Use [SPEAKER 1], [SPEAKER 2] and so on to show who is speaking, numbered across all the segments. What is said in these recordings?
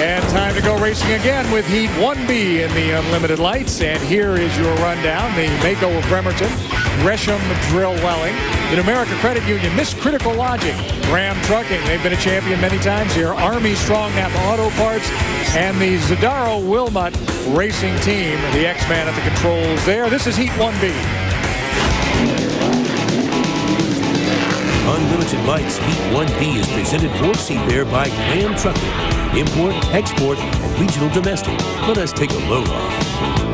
[SPEAKER 1] And time to go racing again with Heat 1B in the Unlimited Lights. And here is your rundown. The Mako of Bremerton, Gresham Drill Welling, the America Credit Union, Miss Critical Logic, Graham Trucking. They've been a champion many times here. Army Strong Nap Auto Parts, and the Zadaro Wilmot Racing Team. The X-Man at the controls there. This is Heat 1B.
[SPEAKER 2] Unlimited Lights Heat 1B is presented for Seafair by Graham Trucking. Import, export, and regional domestic. Let us take a load off.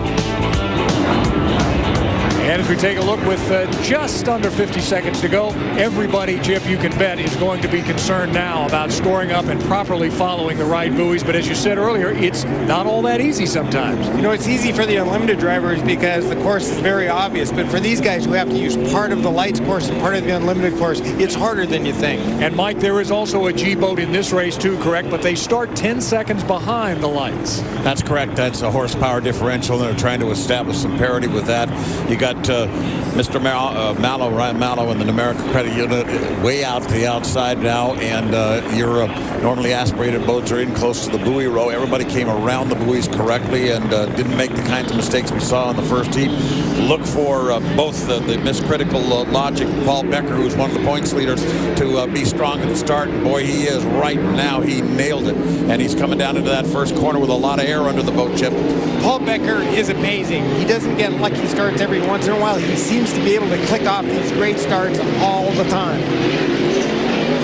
[SPEAKER 1] And as we take a look with just under 50 seconds to go, everybody, Chip, you can bet, is going to be concerned now about scoring up and properly following the right buoys. But as you said earlier, it's not all that easy sometimes.
[SPEAKER 3] You know, it's easy for the Unlimited drivers because the course is very obvious. But for these guys who have to use part of the Lights course and part of the Unlimited course, it's harder than you think.
[SPEAKER 1] And, Mike, there is also a G-boat in this race, too, correct? But they start 10 seconds behind the Lights.
[SPEAKER 4] That's correct. That's a horsepower differential, and they're trying to establish some parity with that. You got Mr. Mallow, Ryan Mallow, in the America Credit Unit way out to the outside now, and your normally aspirated boats are in close to the buoy row. Everybody came around the buoys correctly and didn't make the kinds of mistakes we saw in the first heat. Look for both the Miss Critical Logic, Paul Becker, who's one of the points leaders, to be strong at the start. And boy, he is right now. He nailed it, and he's coming down into that first corner with a lot of air under the boat, Chip.
[SPEAKER 3] Paul Becker is amazing. He doesn't get lucky starts every once in a while. He seems to be able to click off these great starts all the time.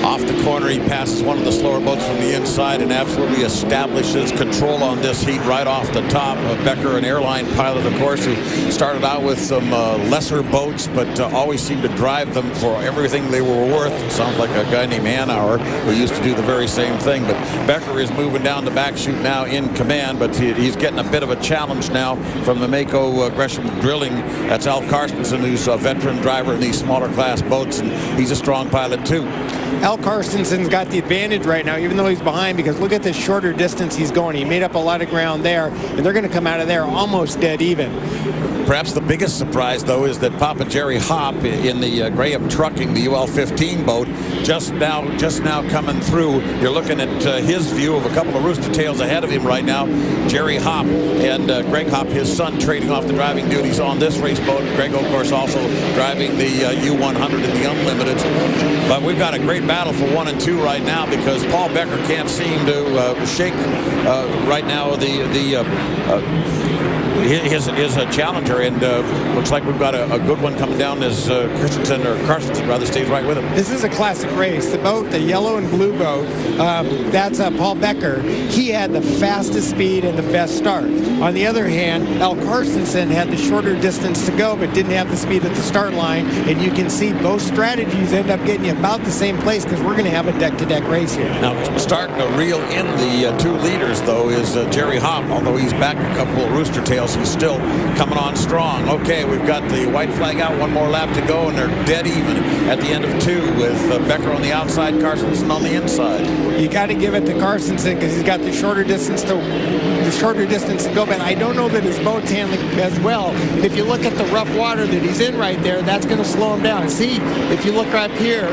[SPEAKER 4] Off the corner, he passes one of the slower boats from the inside and absolutely establishes control on this heat right off the top. Becker, an airline pilot, of course, who started out with some lesser boats, but always seemed to drive them for everything they were worth. It sounds like a guy named Hanauer who used to do the very same thing. But Becker is moving down the back chute now in command, but he's getting a bit of a challenge now from the Mako Gresham Drilling. That's Al Carstensen, who's a veteran driver in these smaller class boats, and he's a strong pilot too.
[SPEAKER 3] Al Carstensen's got the advantage right now, even though he's behind, because look at the shorter distance he's going. He made up a lot of ground there, and they're going to come out of there almost dead even.
[SPEAKER 4] Perhaps the biggest surprise, though, is that Papa Jerry Hopp in the Graham Trucking, the UL-15 boat, just now coming through. You're looking at his view of a couple of rooster tails ahead of him right now. Jerry Hopp and Greg Hopp, his son, trading off the driving duties on this race boat. Greg, of course, also driving the U100 in the Unlimited. But we've got a great battle for 1 and 2 right now, because Paul Becker can't seem to shake right now his challenger, and looks like we've got a good one coming down as Carstensen rather stays right with him.
[SPEAKER 3] This is a classic race. The boat, the yellow and blue boat, that's Paul Becker. He had the fastest speed and the best start. On the other hand, Al Carstensen had the shorter distance to go, but didn't have the speed at the start line, and you can see both strategies end up getting you about the same place, because we're going to have a deck-to-deck race here.
[SPEAKER 4] Now, starting to reel in the two leaders, though, is Jerry Hopp. Although he's back a couple of rooster tails, he's still coming on strong. Okay, we've got the white flag out, one more lap to go, and they're dead even at the end of 2 with Becker on the outside, Carstensen on the inside.
[SPEAKER 3] You got to give it to Carstensen because he's got the shorter distance to go, but I don't know that his boat's handling as well. And if you look at the rough water that he's in right there, that's going to slow him down. See, if you look right here,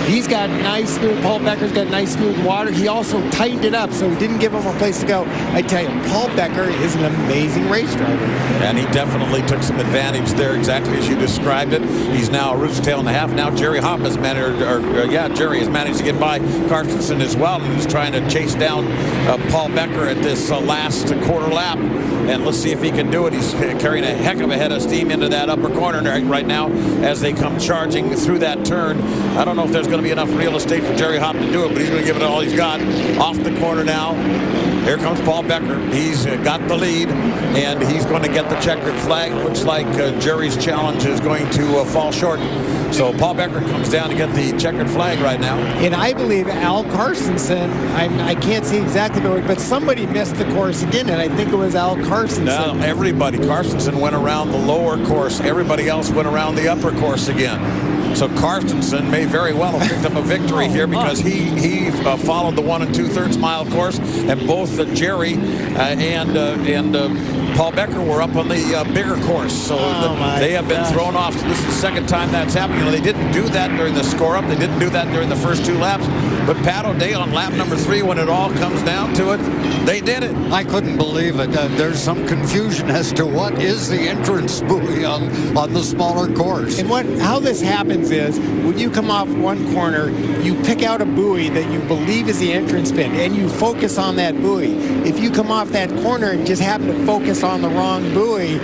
[SPEAKER 3] he's got nice smooth, Paul Becker's got nice smooth water. He also tightened it up, so he didn't give him a place to go. I tell you, Paul Becker is an amazing race driver.
[SPEAKER 4] And he definitely took some advantage there, exactly as you described it. He's now a rooster tail and a half. Now Jerry Hopp has managed, Jerry has managed to get by Carstensen as well, and he's trying to chase down Paul Becker at this last quarter lap. And let's see if he can do it. He's carrying a heck of a head of steam into that upper corner right now as they come charging through that turn. I don't know if there's going to be enough real estate for Jerry Hopp to do it, but he's going to give it all he's got. Off the corner now. Here comes Paul Becker. He's got the lead, and he's going to get the checkered flag. Looks like Jerry's challenge is going to fall short. So Paul Becker comes down to get the checkered flag right now.
[SPEAKER 3] And I believe Al Carstensen, I can't see exactly, but somebody missed the course again, and I think it was Al Carstensen.
[SPEAKER 4] No, everybody. Carstensen went around the lower course. Everybody else went around the upper course again. So Carstensen may very well have picked up a victory here, because he followed the 1 2/3 mile course, and both Jerry and Paul Becker were up on the bigger course, so they have been thrown off. So this is the second time that's happened. You know, they didn't do that during the score-up. They didn't do that during the first 2 laps. But Pat O'Day on lap number 3, when it all comes down to it, they did it.
[SPEAKER 5] I couldn't believe it. There's some confusion as to what is the entrance buoy on the smaller course.
[SPEAKER 3] And how this happens is when you come off one corner, you pick out a buoy that you believe is the entrance pin, and you focus on that buoy. If you come off that corner and just happen to focus on the wrong buoy,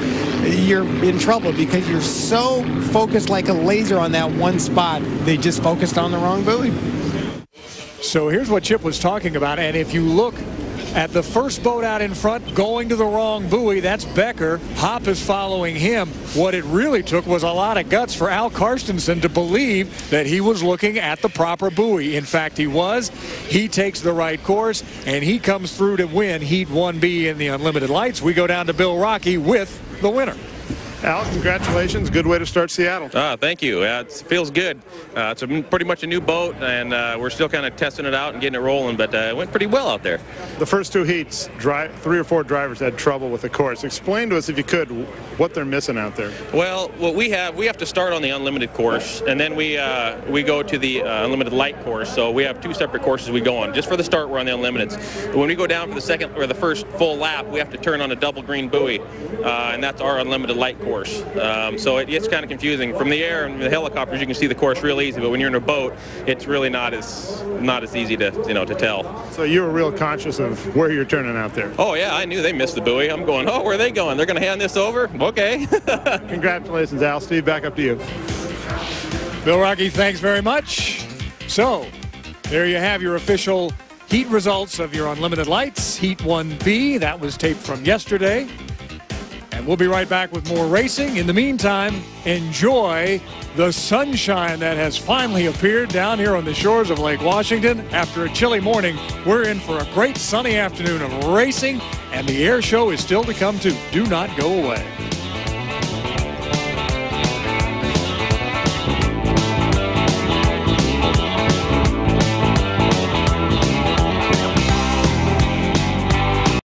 [SPEAKER 3] you're in trouble because you're so focused like a laser on that one spot. They just focused on the wrong buoy.
[SPEAKER 1] So here's what Chip was talking about, and if you look at the first boat out in front going to the wrong buoy, that's Becker. Hop is following him. What it really took was a lot of guts for Al Karstensen to believe that he was looking at the proper buoy. In fact, he was. He takes the right course, and he comes through to win Heat 1B in the Unlimited Lights. We go down to Bill Rocky with the winner.
[SPEAKER 6] Al, congratulations. Good way to start Seattle.
[SPEAKER 7] Thank you. It feels good. It's pretty much a new boat, and we're still kind of testing it out and getting it rolling, but it went pretty well out there.
[SPEAKER 6] The first 2 heats, 3 or 4 drivers had trouble with the course. Explain to us, if you could, what they're missing out there.
[SPEAKER 7] Well, what we have to start on the Unlimited course, and then we go to the Unlimited Light course. So we have 2 separate courses we go on. Just for the start, we're on the Unlimiteds. When we go down for the second or the first full lap, we have to turn on a double green buoy, and that's our Unlimited Light course. So it gets kind of confusing. From the air and the helicopters, you can see the course real easy, but when you're in a boat, it's really not as easy to to tell.
[SPEAKER 6] So you were real conscious of where you're turning out there.
[SPEAKER 7] Oh yeah, I knew they missed the buoy. I'm going, oh, where are they going? They're going to hand this over? Okay.
[SPEAKER 6] Congratulations, Al. Steve, back up to you.
[SPEAKER 1] Bill Rocky, thanks very much. So there you have your official heat results of your Unlimited Lights, Heat 1B. That was taped from yesterday. And we'll be right back with more racing. In the meantime, enjoy the sunshine that has finally appeared down here on the shores of Lake Washington. After a chilly morning, we're in for a great sunny afternoon of racing, and the air show is still to come too. Do not go away.